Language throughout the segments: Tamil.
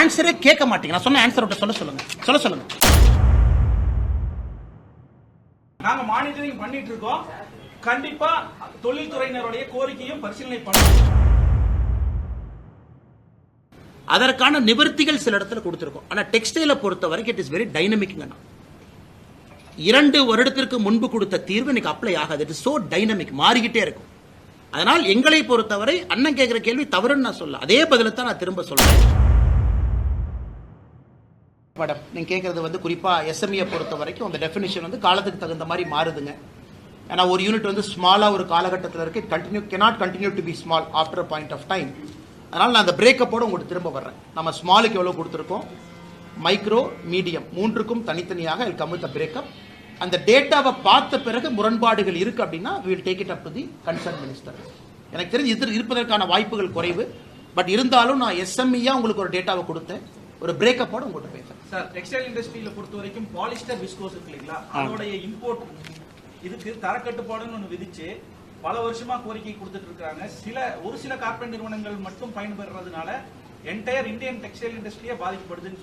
ஆன்சரே கேட்க மாட்டீங்க. நான் சொன்ன ஆன்சர் சொல்ல சொல்லுங்க. நாங்க மானிட்டரிங் பண்ணிட்டு இருக்கோம். கண்டிப்பா தொழில்துறையினருடைய கோரிக்கையும் பரிசீலனை பண்ணுவோம். அதற்கான நிவர்த்திகள் சில இடத்துல கொடுத்திருக்கோம். ஆனா டெக்ஸ்டைல பொறுத்த வரைக்கும் இட் இஸ் வெரி டைனமிக். 2 வருடத்திற்கு முன்பு கொடுத்த தீர்வு இன்னைக்கு அப்ளை ஆகாது. இட் இஸ் சோ டைனமிக், மாறிக்கிட்டே இருக்கும். அதனால் எங்களை பொறுத்தவரை அண்ணன் கேட்கிற கேள்வி தவறுன்னு நான் சொல்ல, அதே பதில தான் நான் திரும்ப சொல்றேன். மேடம், நீங்க கேட்கறது குறிப்பா எஸ்எம்இ பொறுத்த வரைக்கும் அந்த டெஃபினிஷன் காலத்துக்கு தகுந்த மாதிரி மாறுதுங்க. ஏன்னா ஒரு யூனிட் ஸ்மாலா ஒரு காலகட்டத்தில் இருக்கு, cannot continue to be small after a point of time. அதனால நான் அந்த பிரேக்கப்போட உங்களுக்கு திரும்ப வர்றேன். நம்ம ஸ்மாலுக்கு எவ்வளவு கொடுத்துருக்கோம், மைக்ரோ, மீடியம் மூன்றுக்கும் தனித்தனியாக will come with a breakup. அந்த டேட்டாவை பார்த்த பிறகு முரண்பாடுகள் இருக்கு அப்படின்னா we will take it up to the concerned minister. எனக்கு தெரிஞ்சு இது இருப்பதற்கான வாய்ப்புகள் குறைவு. பட் இருந்தாலும் நான் எஸ்எம்இயா உங்களுக்கு ஒரு டேட்டாவை கொடுத்தேன், ஒரு பிரேக்கப்போட உங்கள்கிட்ட பேசுறேன். சார், டெக்ஸ்டைல் இண்டஸ்ட்ரியில பொறுத்த வரைக்கும் பாலிஸ்டர் விஸ்கோஸ் இருக்கு இல்லைங்களா, அதோடைய இம்போர்ட் இதுக்கு தரக்கட்டுப்பாடுன்னு ஒன்று விதிச்சு பல வருஷமா கோரிக்கை கொடுத்துட்டு இருக்காங்க. ஒரு சில கார்பரேட் நிறுவனங்கள் மட்டும் பயன்பெறதுனால என்டையர் இந்தியன் டெக்ஸ்டைல் இண்டஸ்ட்ரியே பாதிக்கப்படுதுன்னு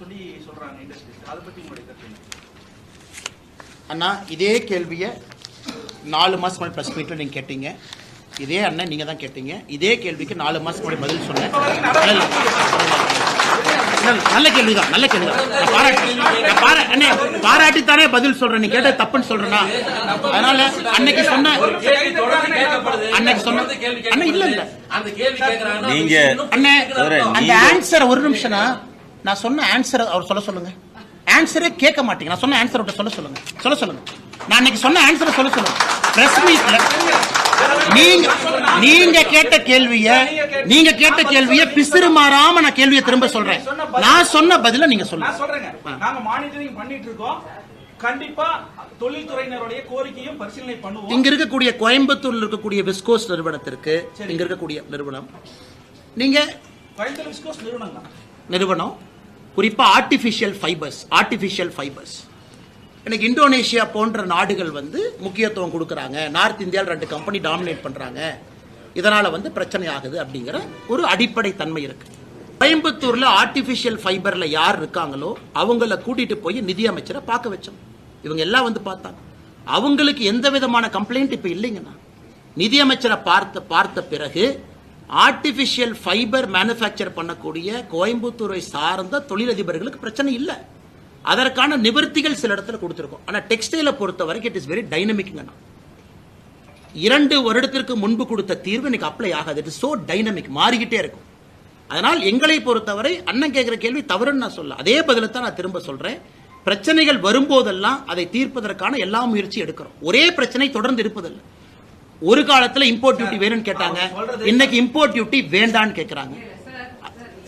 சொல்றாங்க இண்டஸ்ட்ரீஸ். அதை பத்தி உங்களுடைய கருத்து? அண்ணா, இதே கேள்வியை 4 மாசம் முன்னாடி பிரஸ் மீட்ல நீங்க கேட்டீங்க. இதே அண்ணன் நீங்க தான் கேட்டீங்க. இதே கேள்விக்கு 4 மாசம் முன்னாடி பதில் சொன்னேன். நல்ல கேள்விதான். பாராட்டித்தானே பதில் சொல்றேன். நீ கேட்ட தப்புன்னு சொல்றேன்னா அதனால அன்னைக்கு சொன்ன இல்ல நீங்க அந்த ஆன்சர் ஒரு நிமிஷம் நான் சொன்ன ஆன்சர் அவர் சொல்லுங்க. ஆன்சரே கேட்க மாட்டீங்க. நான் சொன்ன ஆன்சர் சொல்ல சொல்லுங்க. நான் அன்னைக்கு சொன்ன ஆன்சர் சொல்ல சொல்லுங்க. பிரஸ் மீட்ல நீங்க கேட்ட கேள்விய பிசிறு மாறாம நான் கேள்வியை திரும்ப சொல்றேன். நான் சொன்ன பதில நீங்க சொல்லுங்க. நாங்க மானிட்டரிங் பண்ணிட்டு இருக்கோம். கண்டிப்பா தொழில்துறையினருடைய கோரிக்கையும் பரிசீலனை பண்ணுவோம். இங்க இருக்கக்கூடிய கோயம்புத்தூர்ல இருக்கக்கூடிய விஸ்கோஸ் நிறுவனத்திற்கு, இங்க இருக்கக்கூடிய நிறுவனம், நீங்க கோயம்புத்தூர் விஸ்கோஸ் நிறுவனம் குறிப்பா ஆர்டிபிஷியல் ஃபைபர்ஸ் எனக்கு இந்தோனேஷியா போன்ற நாடுகள் முக்கியத்துவம் கொடுக்கறாங்க. நார்த் இந்தியாவில் 2 கம்பெனி டாமினேட் பண்றாங்க. இதனால பிரச்சனை ஆகுது அப்படிங்கிற ஒரு அடிப்படை தன்மை இருக்கு. கோயம்புத்தூர்ல ஆர்டிபிஷியல் ஃபைபர்ல யார் இருக்காங்களோ அவங்கள கூட்டிட்டு போய் நிதி அமைச்சரை பார்க்க வச்சோம். இவங்க எல்லாம் பார்த்தாங்க. அவங்களுக்கு எந்த விதமான கம்ப்ளைண்ட் இப்ப இல்லைங்கண்ணா. நிதி அமைச்சரை பார்த்த பிறகு ஆர்டிபிஷியல் ஃபைபர் மேனுஃபேக்சர் பண்ணக்கூடிய கோயம்புத்தூரை சார்ந்த தொழிலதிபர்களுக்கு பிரச்சனை இல்லை. அதற்கான நிவர்த்திகள் சில இடத்துல கொடுத்திருக்கோம். ஆனா டெக்ஸ்டைல பொறுத்த வரைக்கும் இட் இஸ் வெரி டைனமிக். 2 வருடத்திற்கு முன்பு கொடுத்த தீர்வு இன்னைக்கு அப்ளை ஆகாது. இட் இஸ் சோ டைனமிக், மாறிக்கிட்டே இருக்கும். அதனால் எங்களை பொறுத்தவரை அண்ணன் கேட்கிற கேள்வி தவறுன்னு நான் சொல்ல, அதே பதில தான் நான் திரும்ப சொல்றேன். பிரச்சனைகள் வரும்போதெல்லாம் அதை தீர்ப்பதற்கான எல்லா முயற்சி எடுக்கிறோம். ஒரே பிரச்சனை தொடர்ந்து இருப்பதில்லை. ஒரு காலத்துல இம்போர்ட் டியூட்டி வேணும்னு கேட்டாங்க, இன்னைக்கு இம்போர்ட் டியூட்டி வேண்டான்னு கேட்கறாங்க.